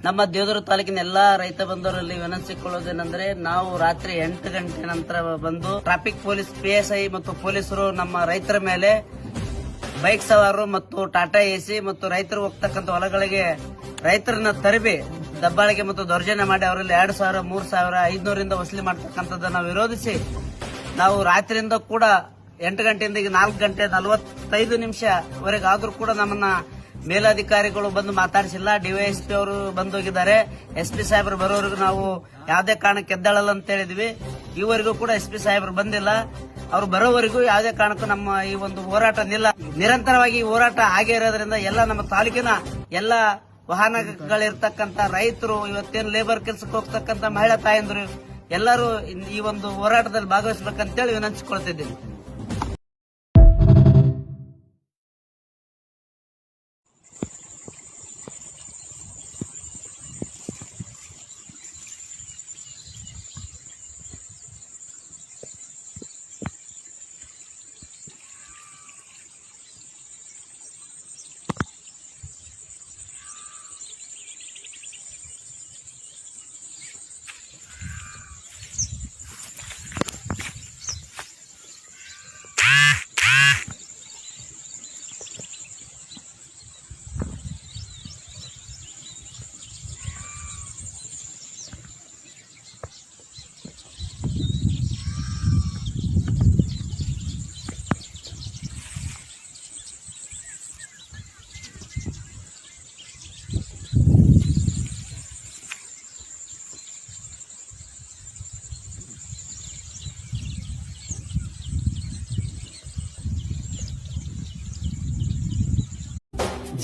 ನಮ್ಮ ದೇವದುರ್ಗ ತಾಲೂಕಿನ ಎಲ್ಲಾ ರೈತ ಬಂಧುವರಲ್ಲಿ ವಿನಂತಿಸಿಕೊಳ್ಳುವುದೇನೆಂದರೆ, ನಾವು ರಾತ್ರಿ 8 ಗಂಟೆ ನಂತರ ಬಂದು ಟ್ರಾಫಿಕ್ ಪೊಲೀಸ್ PSI ಮತ್ತು ಪೊಲೀಸರು ನಮ್ಮ ರೈತರ ಮೇಲೆ ಬೈಕ್ ಸವಾರರು ಮತ್ತು ಟಾಟಾ ಎಸಿ ಮತ್ತು ರೈತರು ಹೋಗ್ತಕ್ಕಂಥ ಹೊಲಗಳಿಗೆ ರೈತರನ್ನ ತರಬಿ ದಬ್ಬಾಳಿಕೆ ಮತ್ತು ದೌರ್ಜನ್ಯ ಮಾಡಿ ಅವರಲ್ಲಿ 2,000, 3,000, 500 ವಸೂಲಿ ಮಾಡತಕ್ಕಂಥದ್ದನ್ನು ವಿರೋಧಿಸಿ ನಾವು ರಾತ್ರಿಯಿಂದ ಕೂಡ 8 ಗಂಟೆಯಿಂದ ಈಗ 4 ಗಂಟೆ 45 ನಿಮಿಷವರೆಗೆ ಆದ್ರೂ ಕೂಡ ನಮ್ಮನ್ನ ಮೇಲಾಧಿಕಾರಿಗಳು ಬಂದು ಮಾತಾಡಿಸಿಲ್ಲ. DYSP ಅವರು ಬಂದೋಗಿದ್ದಾರೆ. SP ಸಾಹೇಬರು ಬರೋವರೆಗೂ ನಾವು ಯಾವುದೇ ಕಾರಣಕ್ಕೆ ಎದ್ದಾಳಲ್ಲ ಅಂತ ಹೇಳಿದ್ವಿ. ಈವರೆಗೂ ಕೂಡ SP ಸಾಹೇಬರು ಬಂದಿಲ್ಲ. ಅವರು ಬರೋವರೆಗೂ ಯಾವುದೇ ಕಾರಣಕ್ಕೂ ನಮ್ಮ ಈ ಒಂದು ಹೋರಾಟ ನಿರಂತರವಾಗಿ ಈ ಹೋರಾಟ ಹಾಗೆ ಇರೋದ್ರಿಂದ ಎಲ್ಲ ನಮ್ಮ ತಾಲೂಕಿನ ಎಲ್ಲ ವಾಹನಗಳಿರ್ತಕ್ಕಂಥ ರೈತರು, ಇವತ್ತೇನು ಲೇಬರ್ ಕೆಲಸಕ್ಕೆ ಹೋಗ್ತಕ್ಕಂಥ ಮಹಿಳಾ ತಾಯಂದ್ರು ಎಲ್ಲರೂ ಈ ಒಂದು ಹೋರಾಟದಲ್ಲಿ ಭಾಗವಹಿಸಬೇಕಂತೇಳಿ ವಿನಂತಿಸಿಕೊಳ್ತಿದ್ದೀನಿ.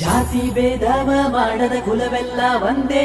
ಜಾತಿ ಭೇದವ ಮಾಡದ ಕುಲವೆಲ್ಲ ಒಂದೇ